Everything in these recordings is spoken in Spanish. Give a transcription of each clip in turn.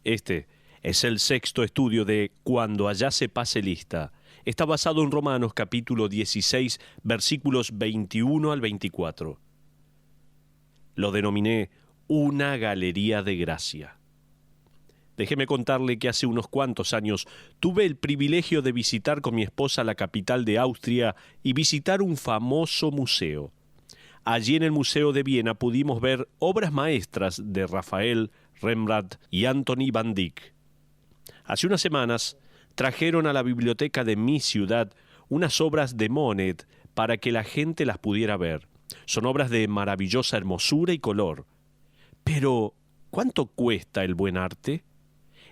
Este es el sexto estudio de Cuando allá se pase lista. Está basado en Romanos capítulo 16, versículos 21 al 24. Lo denominé una galería de gracia. Déjeme contarle que hace unos cuantos años tuve el privilegio de visitar con mi esposa la capital de Austria y visitar un famoso museo. Allí en el Museo de Viena pudimos ver obras maestras de Rafael, Rembrandt y Anthony van Dyck. Hace unas semanas trajeron a la biblioteca de mi ciudad unas obras de Monet para que la gente las pudiera ver. Son obras de maravillosa hermosura y color. Pero, ¿cuánto cuesta el buen arte?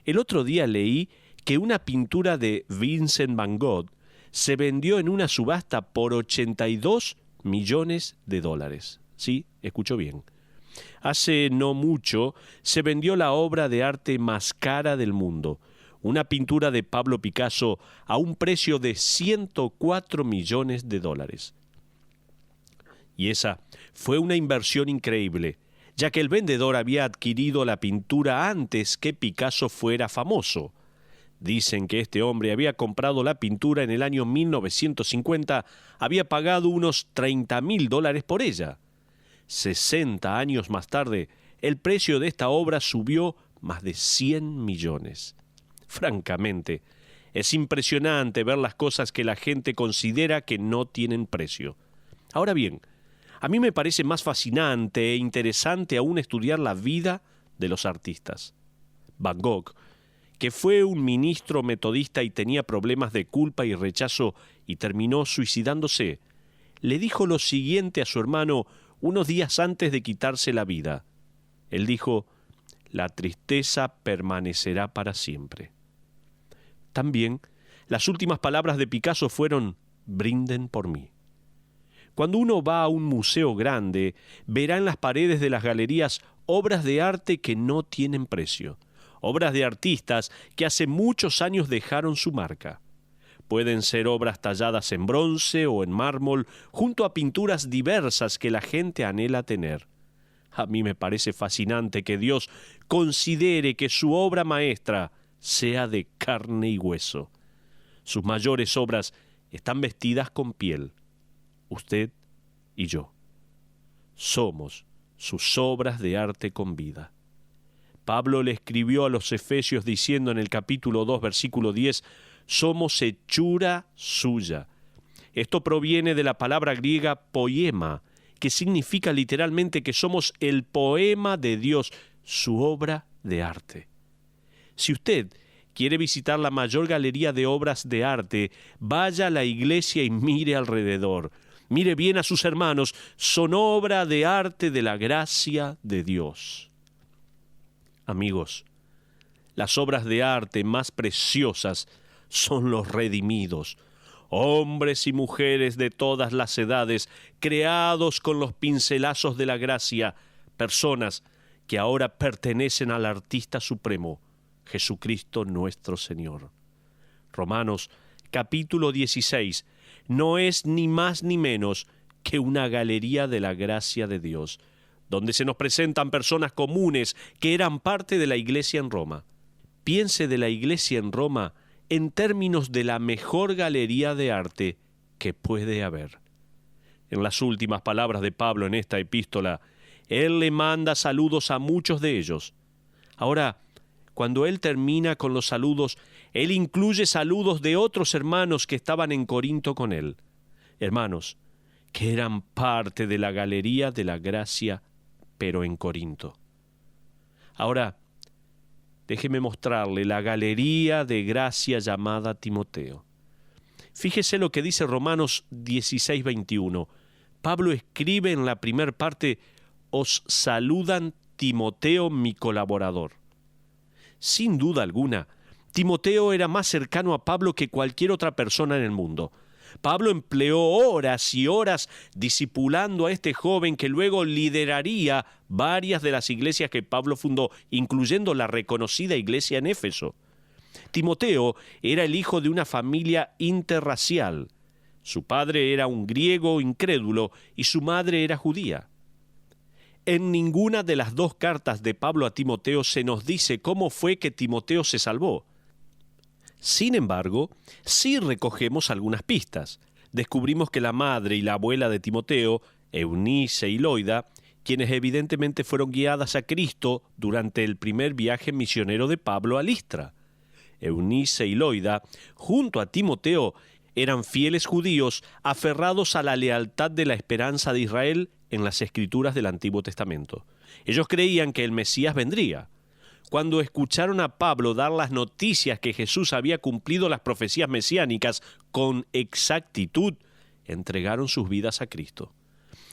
El otro día leí que una pintura de Vincent van Gogh se vendió en una subasta por $82 millones. Sí, escuchó bien. Hace no mucho se vendió la obra de arte más cara del mundo, una pintura de Pablo Picasso a un precio de $104 millones. Y esa fue una inversión increíble, ya que el vendedor había adquirido la pintura antes que Picasso fuera famoso. Dicen que este hombre había comprado la pintura en el año 1950, había pagado unos $30.000 por ella. 60 años más tarde, el precio de esta obra subió más de 100 millones. Francamente, es impresionante ver las cosas que la gente considera que no tienen precio. Ahora bien, a mí me parece más fascinante e interesante aún estudiar la vida de los artistas. Van Gogh, que fue un ministro metodista y tenía problemas de culpa y rechazo y terminó suicidándose, le dijo lo siguiente a su hermano unos días antes de quitarse la vida. Él dijo: «La tristeza permanecerá para siempre». También, las últimas palabras de Picasso fueron: «Brinden por mí». Cuando uno va a un museo grande, verá en las paredes de las galerías obras de arte que no tienen precio, obras de artistas que hace muchos años dejaron su marca. Pueden ser obras talladas en bronce o en mármol, junto a pinturas diversas que la gente anhela tener. A mí me parece fascinante que Dios considere que su obra maestra sea de carne y hueso. Sus mayores obras están vestidas con piel. Usted y yo somos sus obras de arte con vida. Pablo le escribió a los Efesios diciendo en el capítulo 2, versículo 10, «Somos hechura suya». Esto proviene de la palabra griega poema, que significa literalmente que somos el poema de Dios, su obra de arte. Si usted quiere visitar la mayor galería de obras de arte, vaya a la iglesia y mire alrededor. Mire bien a sus hermanos, son obra de arte de la gracia de Dios. Amigos, las obras de arte más preciosas son los redimidos, hombres y mujeres de todas las edades, creados con los pincelazos de la gracia, personas que ahora pertenecen al artista supremo, Jesucristo nuestro Señor. Romanos capítulo 16 no es ni más ni menos que una galería de la gracia de Dios, donde se nos presentan personas comunes que eran parte de la iglesia en Roma. Piense de la iglesia en Roma en términos de la mejor galería de arte que puede haber. En las últimas palabras de Pablo en esta epístola, él le manda saludos a muchos de ellos. Ahora, cuando él termina con los saludos, él incluye saludos de otros hermanos que estaban en Corinto con él. Hermanos que eran parte de la galería de la gracia, pero en Corinto. Ahora, déjeme mostrarle la galería de gracia llamada Timoteo. Fíjese lo que dice Romanos 16, 21. Pablo escribe en la primera parte: «Os saludan Timoteo, mi colaborador». Sin duda alguna, Timoteo era más cercano a Pablo que cualquier otra persona en el mundo. Pablo empleó horas y horas discipulando a este joven que luego lideraría varias de las iglesias que Pablo fundó, incluyendo la reconocida iglesia en Éfeso. Timoteo era el hijo de una familia interracial. Su padre era un griego incrédulo y su madre era judía. En ninguna de las dos cartas de Pablo a Timoteo se nos dice cómo fue que Timoteo se salvó. Sin embargo, sí recogemos algunas pistas. Descubrimos que la madre y la abuela de Timoteo, Eunice y Loida, quienes evidentemente fueron guiadas a Cristo durante el primer viaje misionero de Pablo a Listra. Eunice y Loida, junto a Timoteo, eran fieles judíos aferrados a la lealtad de la esperanza de Israel en las Escrituras del Antiguo Testamento. Ellos creían que el Mesías vendría. Cuando escucharon a Pablo dar las noticias que Jesús había cumplido las profecías mesiánicas con exactitud, entregaron sus vidas a Cristo.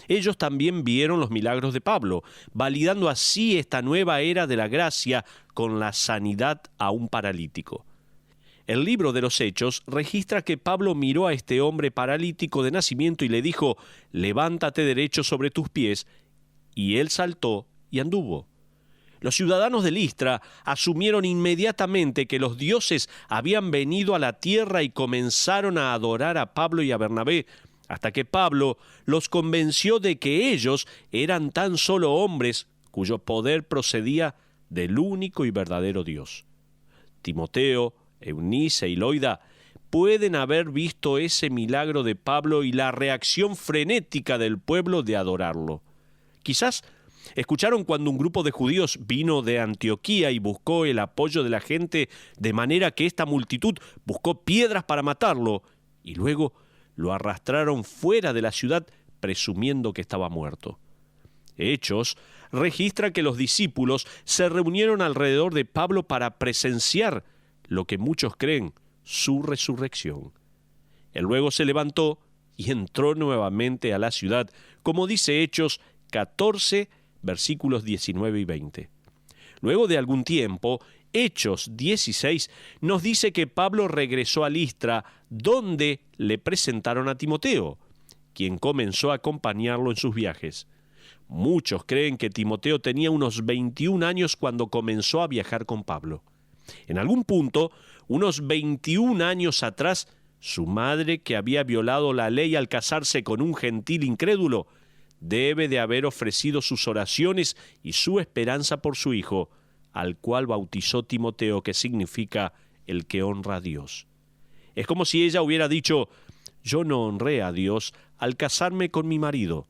Ellos también vieron los milagros de Pablo, validando así esta nueva era de la gracia con la sanidad a un paralítico. El libro de los Hechos registra que Pablo miró a este hombre paralítico de nacimiento y le dijo: «Levántate derecho sobre tus pies», y él saltó y anduvo. Los ciudadanos de Listra asumieron inmediatamente que los dioses habían venido a la tierra y comenzaron a adorar a Pablo y a Bernabé, hasta que Pablo los convenció de que ellos eran tan solo hombres cuyo poder procedía del único y verdadero Dios. Timoteo, Eunice y Loida pueden haber visto ese milagro de Pablo y la reacción frenética del pueblo de adorarlo. Quizás escucharon cuando un grupo de judíos vino de Antioquía y buscó el apoyo de la gente, de manera que esta multitud buscó piedras para matarlo y luego lo arrastraron fuera de la ciudad presumiendo que estaba muerto. Hechos registra que los discípulos se reunieron alrededor de Pablo para presenciar lo que muchos creen, su resurrección. Él luego se levantó y entró nuevamente a la ciudad, como dice Hechos 14, versículos 19 y 20. Luego de algún tiempo, Hechos 16 nos dice que Pablo regresó a Listra, donde le presentaron a Timoteo, quien comenzó a acompañarlo en sus viajes. Muchos creen que Timoteo tenía unos 21 años cuando comenzó a viajar con Pablo. En algún punto, unos 21 años atrás, su madre, que había violado la ley al casarse con un gentil incrédulo, debe de haber ofrecido sus oraciones y su esperanza por su hijo, al cual bautizó Timoteo, que significa el que honra a Dios. Es como si ella hubiera dicho: yo no honré a Dios al casarme con mi marido,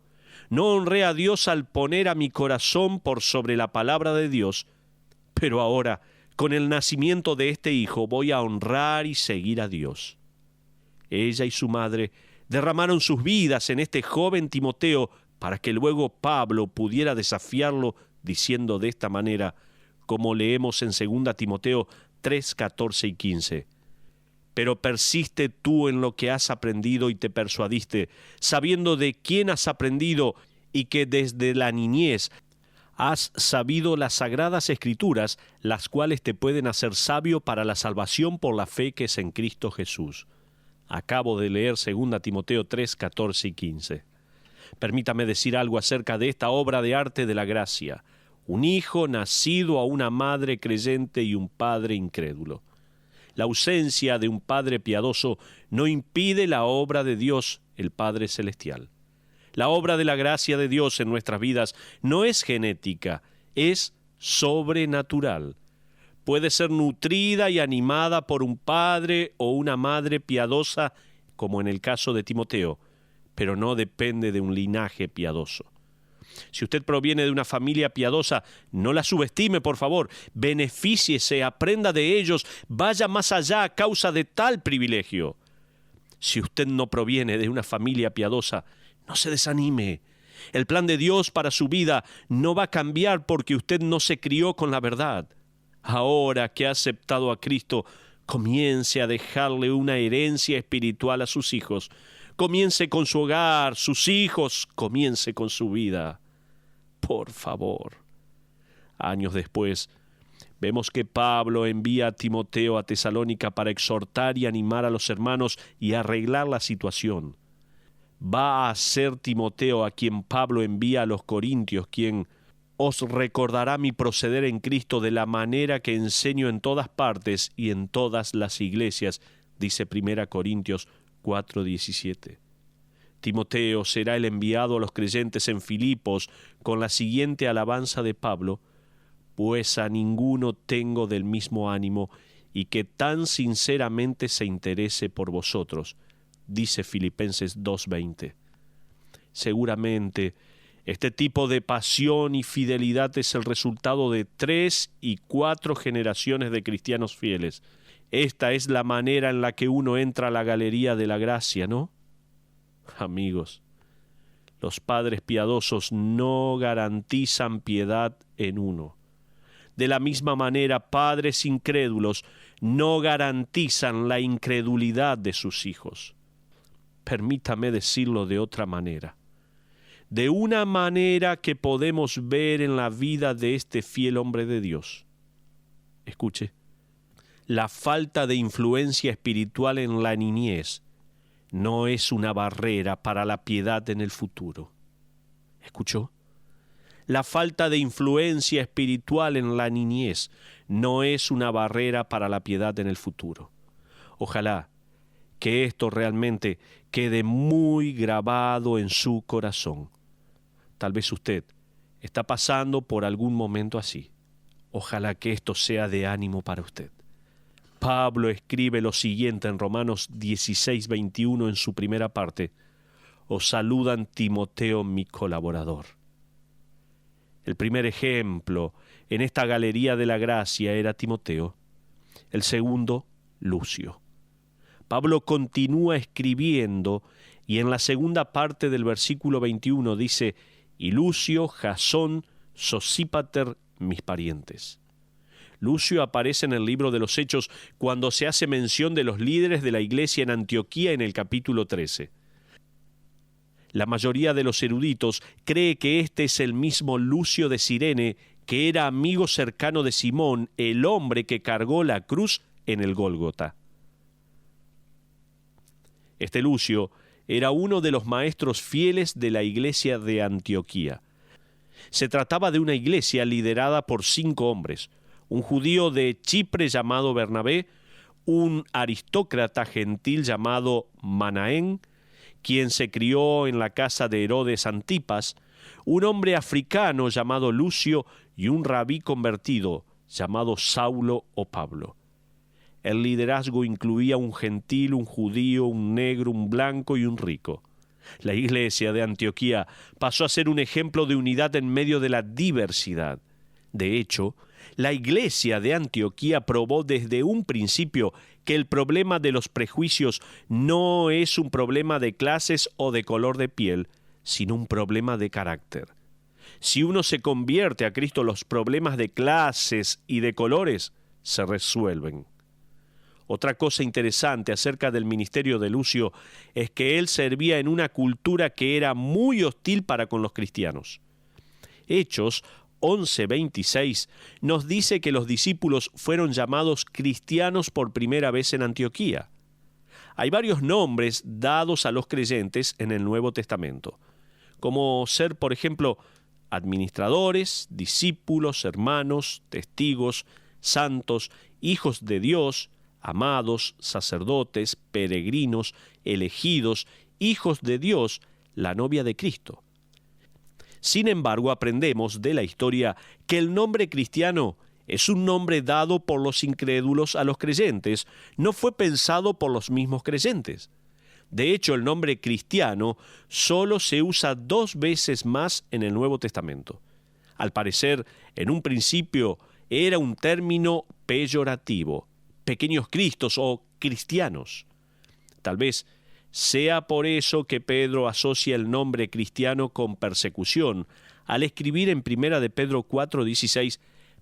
no honré a Dios al poner a mi corazón por sobre la palabra de Dios, pero ahora, con el nacimiento de este hijo, voy a honrar y seguir a Dios. Ella y su madre derramaron sus vidas en este joven Timoteo para que luego Pablo pudiera desafiarlo diciendo de esta manera, como leemos en 2 Timoteo 3, 14 y 15. Pero persiste tú en lo que has aprendido y te persuadiste, sabiendo de quién has aprendido y que desde la niñez has sabido las sagradas Escrituras, las cuales te pueden hacer sabio para la salvación por la fe que es en Cristo Jesús. Acabo de leer 2 Timoteo 3, 14 y 15. Permítame decir algo acerca de esta obra de arte de la gracia. Un hijo nacido a una madre creyente y un padre incrédulo. La ausencia de un padre piadoso no impide la obra de Dios, el Padre Celestial. La obra de la gracia de Dios en nuestras vidas no es genética, es sobrenatural. Puede ser nutrida y animada por un padre o una madre piadosa, como en el caso de Timoteo, pero no depende de un linaje piadoso. Si usted proviene de una familia piadosa, no la subestime, por favor. Benefíciese, aprenda de ellos, vaya más allá a causa de tal privilegio. Si usted no proviene de una familia piadosa, no se desanime. El plan de Dios para su vida no va a cambiar porque usted no se crió con la verdad. Ahora que ha aceptado a Cristo, comience a dejarle una herencia espiritual a sus hijos. Comience con su hogar, sus hijos, comience con su vida. Por favor. Años después, vemos que Pablo envía a Timoteo a Tesalónica para exhortar y animar a los hermanos y arreglar la situación. Va a ser Timoteo a quien Pablo envía a los Corintios, quien os recordará mi proceder en Cristo de la manera que enseño en todas partes y en todas las iglesias, dice 1 Corintios 4:17. Timoteo será el enviado a los creyentes en Filipos con la siguiente alabanza de Pablo: pues a ninguno tengo del mismo ánimo y que tan sinceramente se interese por vosotros, dice Filipenses 2:20. Seguramente, este tipo de pasión y fidelidad es el resultado de 3 y 4 generaciones de cristianos fieles. Esta es la manera en la que uno entra a la galería de la gracia, ¿no? Amigos, los padres piadosos no garantizan piedad en uno. De la misma manera, padres incrédulos no garantizan la incredulidad de sus hijos. Permítame decirlo de otra manera. De una manera que podemos ver en la vida de este fiel hombre de Dios. Escuche, la falta de influencia espiritual en la niñez no es una barrera para la piedad en el futuro. ¿Escuchó? La falta de influencia espiritual en la niñez no es una barrera para la piedad en el futuro. Ojalá que esto realmente quede muy grabado en su corazón. Tal vez usted está pasando por algún momento así. Ojalá que esto sea de ánimo para usted. Pablo escribe lo siguiente en Romanos 16:21 en su primera parte: os saludan Timoteo, mi colaborador. El primer ejemplo en esta galería de la gracia era Timoteo. El segundo, Lucio. Pablo continúa escribiendo y en la segunda parte del versículo 21 dice: y Lucio, Jasón, Sosípater, mis parientes. Lucio aparece en el libro de los Hechos cuando se hace mención de los líderes de la iglesia en Antioquía en el capítulo 13. La mayoría de los eruditos cree que este es el mismo Lucio de Cirene, que era amigo cercano de Simón, el hombre que cargó la cruz en el Gólgota. Este Lucio era uno de los maestros fieles de la iglesia de Antioquía. Se trataba de una iglesia liderada por 5 hombres: un judío de Chipre llamado Bernabé, un aristócrata gentil llamado Manaén, quien se crió en la casa de Herodes Antipas, un hombre africano llamado Lucio y un rabí convertido llamado Saulo o Pablo. El liderazgo incluía un gentil, un judío, un negro, un blanco y un rico. La iglesia de Antioquía pasó a ser un ejemplo de unidad en medio de la diversidad. De hecho, la iglesia de Antioquía probó desde un principio que el problema de los prejuicios no es un problema de clases o de color de piel, sino un problema de carácter. Si uno se convierte a Cristo, los problemas de clases y de colores se resuelven. Otra cosa interesante acerca del ministerio de Lucio es que él servía en una cultura que era muy hostil para con los cristianos. Hechos 11:26 nos dice que los discípulos fueron llamados cristianos por primera vez en Antioquía. Hay varios nombres dados a los creyentes en el Nuevo Testamento, como ser, por ejemplo, administradores, discípulos, hermanos, testigos, santos, hijos de Dios, amados, sacerdotes, peregrinos, elegidos, hijos de Dios, la novia de Cristo. Sin embargo, aprendemos de la historia que el nombre cristiano es un nombre dado por los incrédulos a los creyentes, no fue pensado por los mismos creyentes. De hecho, el nombre cristiano solo se usa 2 veces más en el Nuevo Testamento. Al parecer, en un principio era un término peyorativo, pequeños cristos o cristianos. Tal vez sea por eso que Pedro asocia el nombre cristiano con persecución, al escribir en 1 de Pedro 4:16,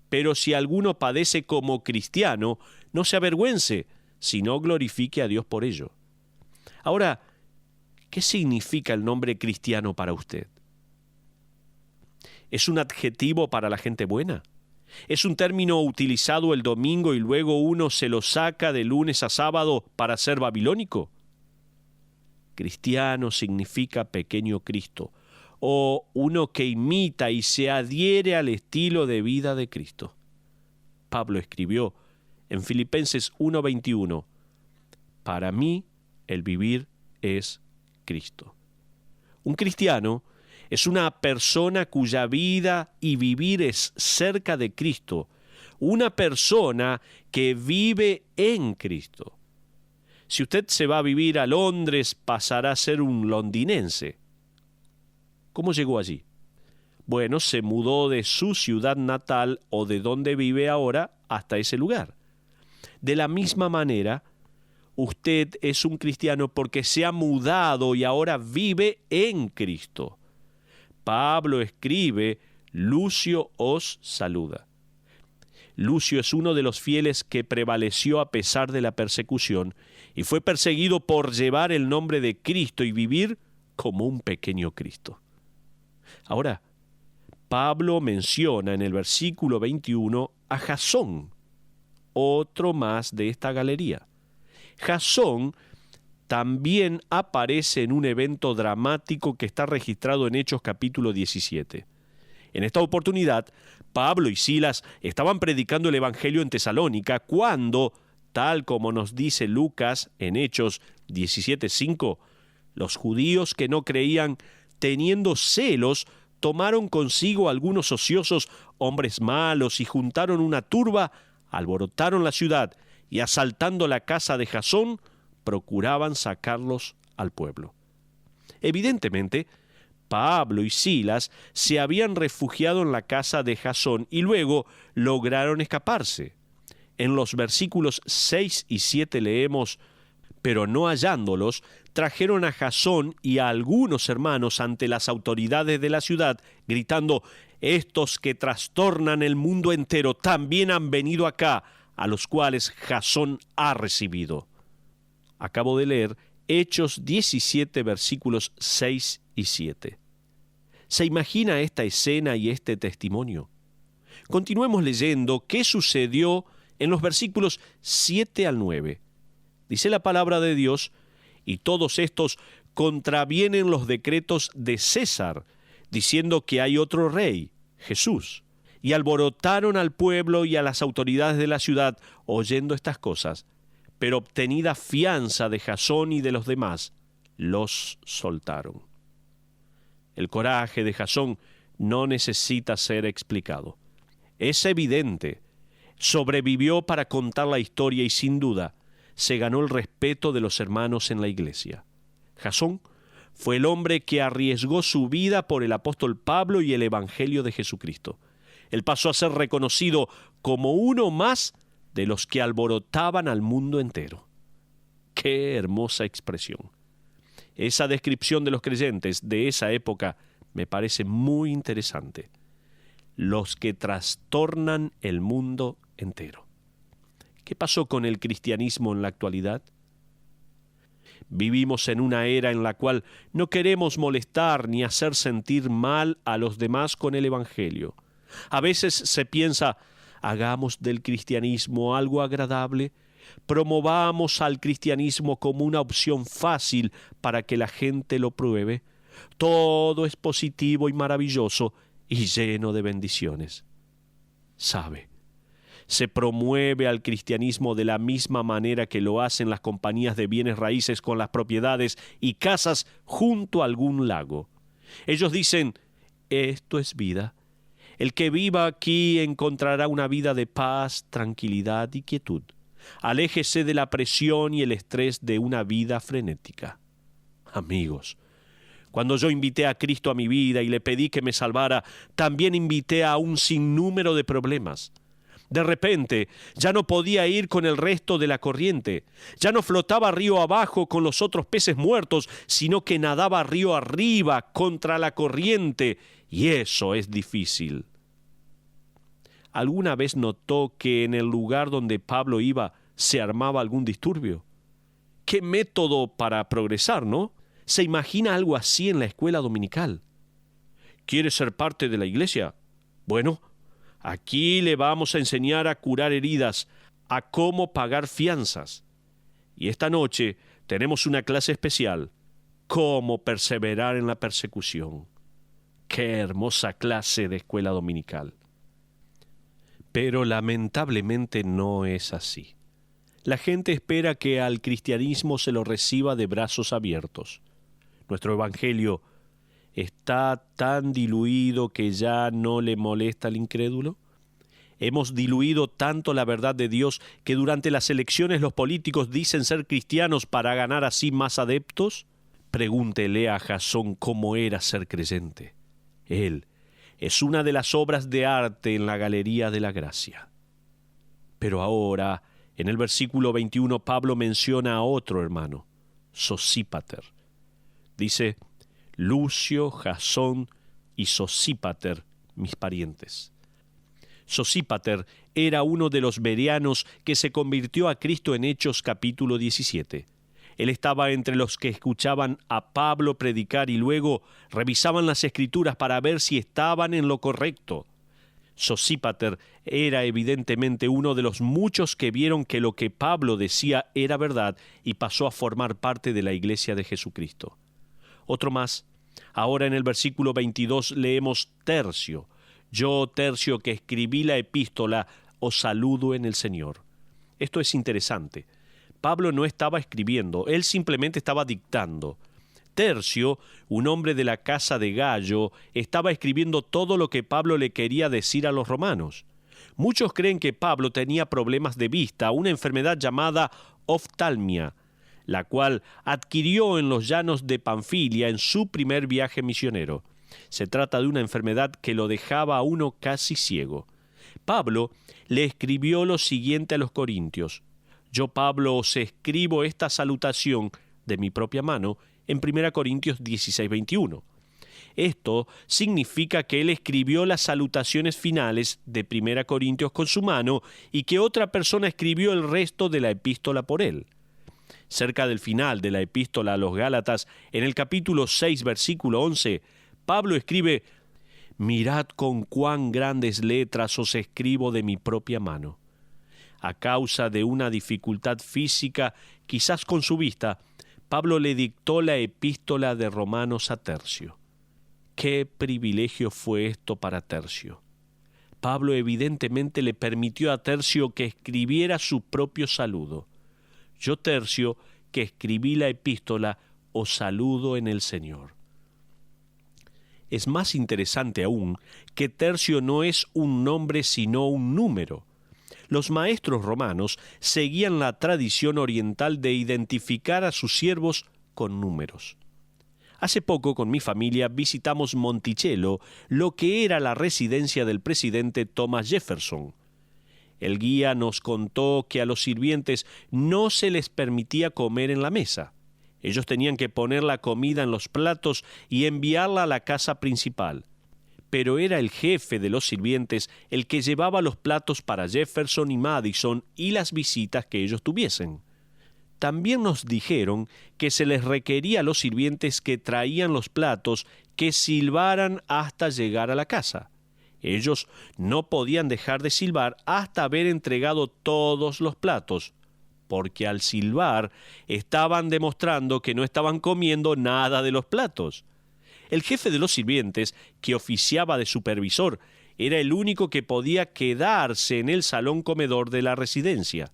pero si alguno padece como cristiano, no se avergüence, sino glorifique a Dios por ello. Ahora, ¿qué significa el nombre cristiano para usted? ¿Es un adjetivo para la gente buena? ¿Es un término utilizado el domingo y luego uno se lo saca de lunes a sábado para ser babilónico? Cristiano significa pequeño Cristo, o uno que imita y se adhiere al estilo de vida de Cristo. Pablo escribió en Filipenses 1:21, para mí el vivir es Cristo. Un cristiano es una persona cuya vida y vivir es cerca de Cristo, una persona que vive en Cristo. Si usted se va a vivir a Londres, pasará a ser un londinense. ¿Cómo llegó allí? Bueno, se mudó de su ciudad natal o de donde vive ahora hasta ese lugar. De la misma manera, usted es un cristiano porque se ha mudado y ahora vive en Cristo. Pablo escribe: Lucio os saluda. Lucio es uno de los fieles que prevaleció a pesar de la persecución y fue perseguido por llevar el nombre de Cristo y vivir como un pequeño Cristo. Ahora, Pablo menciona en el versículo 21 a Jasón, otro más de esta galería. Jasón también aparece en un evento dramático que está registrado en Hechos capítulo 17. En esta oportunidad, Pablo y Silas estaban predicando el Evangelio en Tesalónica cuando, tal como nos dice Lucas en Hechos 17:5, los judíos que no creían, teniendo celos, tomaron consigo algunos ociosos hombres malos y juntaron una turba, alborotaron la ciudad y asaltando la casa de Jasón, procuraban sacarlos al pueblo. Evidentemente, Pablo y Silas se habían refugiado en la casa de Jasón y luego lograron escaparse. En los versículos 6 y 7 leemos: pero no hallándolos, trajeron a Jasón y a algunos hermanos ante las autoridades de la ciudad, gritando: estos que trastornan el mundo entero también han venido acá, a los cuales Jasón ha recibido. Acabo de leer Hechos 17, versículos 6 y 7. ¿Se imagina esta escena y este testimonio? Continuemos leyendo qué sucedió en los versículos 7 al 9. Dice la palabra de Dios: y todos estos contravienen los decretos de César, diciendo que hay otro rey, Jesús. Y alborotaron al pueblo y a las autoridades de la ciudad, oyendo estas cosas. Pero obtenida fianza de Jasón y de los demás, los soltaron. El coraje de Jasón no necesita ser explicado. Es evidente. Sobrevivió para contar la historia y sin duda se ganó el respeto de los hermanos en la iglesia. Jasón fue el hombre que arriesgó su vida por el apóstol Pablo y el Evangelio de Jesucristo. Él pasó a ser reconocido como uno más de los que alborotaban al mundo entero. ¡Qué hermosa expresión! Esa descripción de los creyentes de esa época me parece muy interesante. Los que trastornan el mundo entero. ¿Qué pasó con el cristianismo en la actualidad? Vivimos en una era en la cual no queremos molestar ni hacer sentir mal a los demás con el Evangelio. A veces se piensa: hagamos del cristianismo algo agradable, promovamos al cristianismo como una opción fácil para que la gente lo pruebe. Todo es positivo y maravilloso y lleno de bendiciones. ¿Sabe? Se promueve al cristianismo de la misma manera que lo hacen las compañías de bienes raíces con las propiedades y casas junto a algún lago. Ellos dicen: esto es vida. El que viva aquí encontrará una vida de paz, tranquilidad y quietud. Aléjese de la presión y el estrés de una vida frenética. Amigos, cuando yo invité a Cristo a mi vida y le pedí que me salvara, también invité a un sinnúmero de problemas. De repente, ya no podía ir con el resto de la corriente. Ya no flotaba río abajo con los otros peces muertos, sino que nadaba río arriba contra la corriente. Y eso es difícil. ¿Alguna vez notó que en el lugar donde Pablo iba se armaba algún disturbio? ¡Qué método para progresar!, ¿no? ¿Se imagina algo así en la escuela dominical? ¿Quiere ser parte de la iglesia? Bueno, aquí le vamos a enseñar a curar heridas, a cómo pagar fianzas. Y esta noche tenemos una clase especial: cómo perseverar en la persecución. ¡Qué hermosa clase de escuela dominical! Pero lamentablemente no es así. La gente espera que al cristianismo se lo reciba de brazos abiertos. Nuestro evangelio está tan diluido que ya no le molesta al incrédulo? ¿Hemos diluido tanto la verdad de Dios que durante las elecciones los políticos dicen ser cristianos para ganar así más adeptos? Pregúntele a Jasón cómo era ser creyente. Él es una de las obras de arte en la galería de la gracia. Pero ahora, en el versículo 21, Pablo menciona a otro hermano, Sosípater. Dice, Lucio, Jasón y Sosípater, mis parientes. Sosípater era uno de los bereanos que se convirtió a Cristo en Hechos capítulo 17. Él estaba entre los que escuchaban a Pablo predicar y luego revisaban las Escrituras para ver si estaban en lo correcto. Sosípater era evidentemente uno de los muchos que vieron que lo que Pablo decía era verdad y pasó a formar parte de la Iglesia de Jesucristo. Otro más. Ahora en el versículo 22 leemos Tercio. Yo, Tercio, que escribí la epístola, os saludo en el Señor. Esto es interesante. Pablo no estaba escribiendo, él simplemente estaba dictando. Tercio, un hombre de la casa de Gayo, estaba escribiendo todo lo que Pablo le quería decir a los romanos. Muchos creen que Pablo tenía problemas de vista, una enfermedad llamada oftalmia, la cual adquirió en los llanos de Panfilia en su primer viaje misionero. Se trata de una enfermedad que lo dejaba a uno casi ciego. Pablo le escribió lo siguiente a los corintios. Yo, Pablo, os escribo esta salutación de mi propia mano en 1 Corintios 16:21. Esto significa que él escribió las salutaciones finales de 1 Corintios con su mano y que otra persona escribió el resto de la epístola por él. Cerca del final de la epístola a los Gálatas, en el capítulo 6, versículo 11, Pablo escribe, «Mirad con cuán grandes letras os escribo de mi propia mano». A causa de una dificultad física, quizás con su vista, Pablo le dictó la epístola de Romanos a Tercio. ¡Qué privilegio fue esto para Tercio! Pablo evidentemente le permitió a Tercio que escribiera su propio saludo. Yo, Tercio, que escribí la epístola, os saludo en el Señor. Es más interesante aún que Tercio no es un nombre sino un número. Los maestros romanos seguían la tradición oriental de identificar a sus siervos con números. Hace poco con mi familia visitamos Monticello, lo que era la residencia del presidente Thomas Jefferson. El guía nos contó que a los sirvientes no se les permitía comer en la mesa. Ellos tenían que poner la comida en los platos y enviarla a la casa principal. Pero era el jefe de los sirvientes el que llevaba los platos para Jefferson y Madison y las visitas que ellos tuviesen. También nos dijeron que se les requería a los sirvientes que traían los platos que silbaran hasta llegar a la casa. Ellos no podían dejar de silbar hasta haber entregado todos los platos, porque al silbar estaban demostrando que no estaban comiendo nada de los platos. El jefe de los sirvientes, que oficiaba de supervisor, era el único que podía quedarse en el salón comedor de la residencia.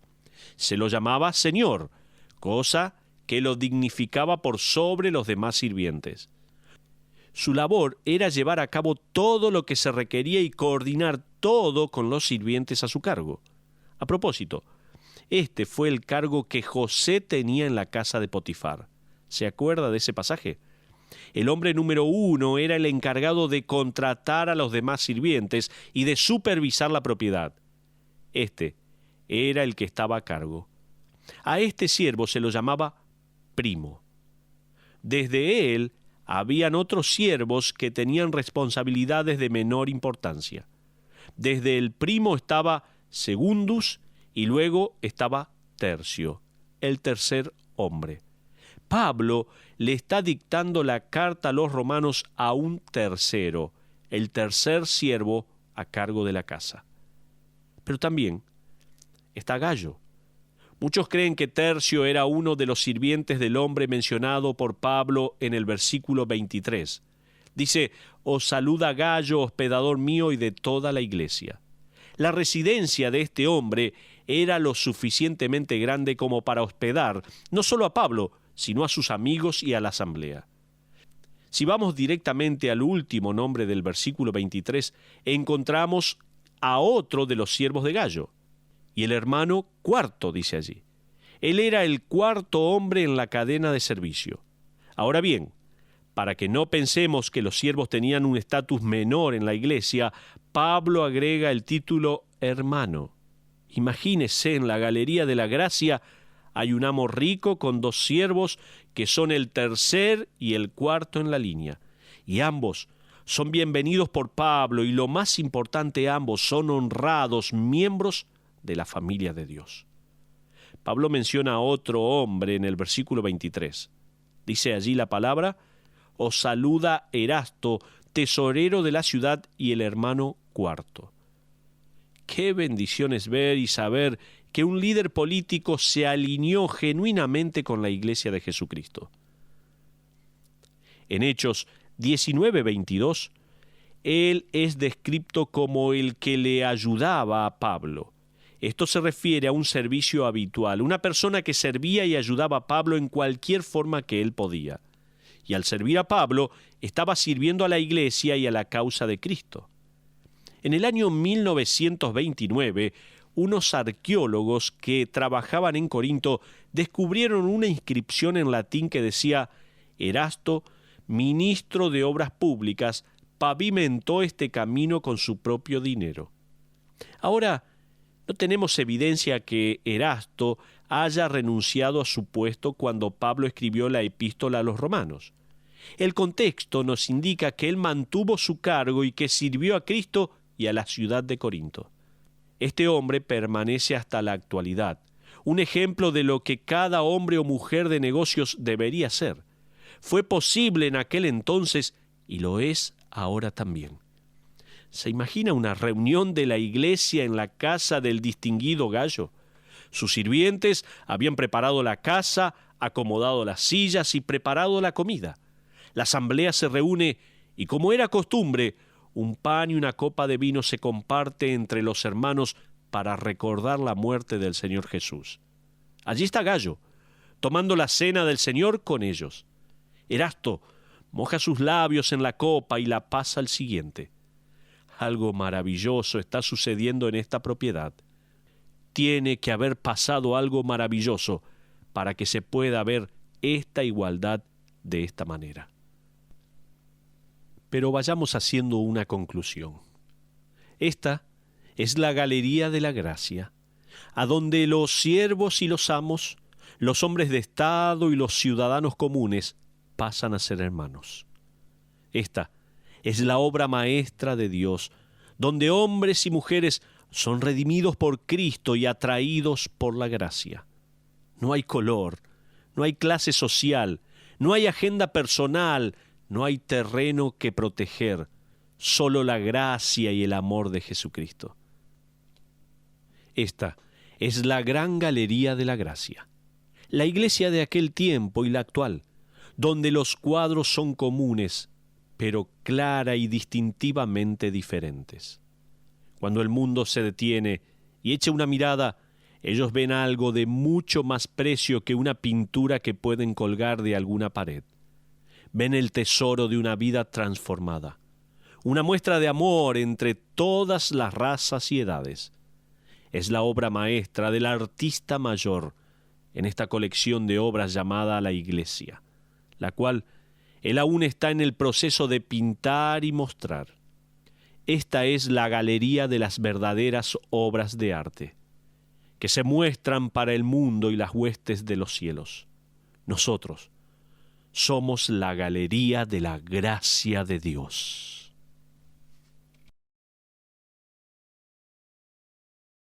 Se lo llamaba señor, cosa que lo dignificaba por sobre los demás sirvientes. Su labor era llevar a cabo todo lo que se requería y coordinar todo con los sirvientes a su cargo. A propósito, este fue el cargo que José tenía en la casa de Potifar. ¿Se acuerda de ese pasaje? El hombre número 1 era el encargado de contratar a los demás sirvientes y de supervisar la propiedad. Este era el que estaba a cargo. A este siervo se lo llamaba primo. Desde él habían otros siervos que tenían responsabilidades de menor importancia. Desde el primo estaba Secundus y luego estaba Tercio, el tercer hombre. Pablo le está dictando la carta a los romanos a un tercero, el tercer siervo a cargo de la casa. Pero también está Gayo. Muchos creen que Tercio era uno de los sirvientes del hombre mencionado por Pablo en el versículo 23. Dice, «Os saluda Gayo, hospedador mío y de toda la iglesia». La residencia de este hombre era lo suficientemente grande como para hospedar no solo a Pablo, sino a sus amigos y a la asamblea. Si vamos directamente al último nombre del versículo 23, encontramos a otro de los siervos de Gayo, y el hermano cuarto, dice allí. Él era el cuarto hombre en la cadena de servicio. Ahora bien, para que no pensemos que los siervos tenían un estatus menor en la iglesia, Pablo agrega el título hermano. Imagínese, en la galería de la gracia hay un amo rico con dos siervos que son el tercer y el cuarto en la línea. Y ambos son bienvenidos por Pablo y lo más importante, ambos son honrados miembros de la familia de Dios. Pablo menciona a otro hombre en el versículo 23. Dice allí la palabra: os saluda Erasto, tesorero de la ciudad y el hermano cuarto. Qué bendición es ver y saber que un líder político se alineó genuinamente con la iglesia de Jesucristo. En Hechos 19:22, él es descrito como el que le ayudaba a Pablo. Esto se refiere a un servicio habitual, una persona que servía y ayudaba a Pablo en cualquier forma que él podía. Y al servir a Pablo, estaba sirviendo a la iglesia y a la causa de Cristo. En el año 1929, unos arqueólogos que trabajaban en Corinto descubrieron una inscripción en latín que decía: Erasto, ministro de obras públicas, pavimentó este camino con su propio dinero. Ahora, no tenemos evidencia que Erasto haya renunciado a su puesto cuando Pablo escribió la epístola a los romanos. El contexto nos indica que él mantuvo su cargo y que sirvió a Cristo y a la ciudad de Corinto. Este hombre permanece hasta la actualidad, un ejemplo de lo que cada hombre o mujer de negocios debería ser. Fue posible en aquel entonces y lo es ahora también. ¿Se imagina una reunión de la iglesia en la casa del distinguido Gayo? Sus sirvientes habían preparado la casa, acomodado las sillas y preparado la comida. La asamblea se reúne y, como era costumbre, un pan y una copa de vino se comparte entre los hermanos para recordar la muerte del Señor Jesús. Allí está Gayo, tomando la cena del Señor con ellos. Erasto moja sus labios en la copa y la pasa al siguiente. Algo maravilloso está sucediendo en esta propiedad. Tiene que haber pasado algo maravilloso para que se pueda ver esta igualdad de esta manera. Pero vayamos haciendo una conclusión. Esta es la galería de la gracia, a donde los siervos y los amos, los hombres de Estado y los ciudadanos comunes pasan a ser hermanos. Esta es la obra maestra de Dios, donde hombres y mujeres son redimidos por Cristo y atraídos por la gracia. No hay color, no hay clase social, no hay agenda personal, no hay terreno que proteger, solo la gracia y el amor de Jesucristo. Esta es la gran galería de la gracia, la iglesia de aquel tiempo y la actual, donde los cuadros son comunes, pero clara y distintivamente diferentes. Cuando el mundo se detiene y echa una mirada, ellos ven algo de mucho más precio que una pintura que pueden colgar de alguna pared. Ven el tesoro de una vida transformada, una muestra de amor entre todas las razas y edades. Es la obra maestra del artista mayor en esta colección de obras llamada la Iglesia, la cual él aún está en el proceso de pintar y mostrar. Esta es la galería de las verdaderas obras de arte, que se muestran para el mundo y las huestes de los cielos. Nosotros somos la galería de la gracia de Dios.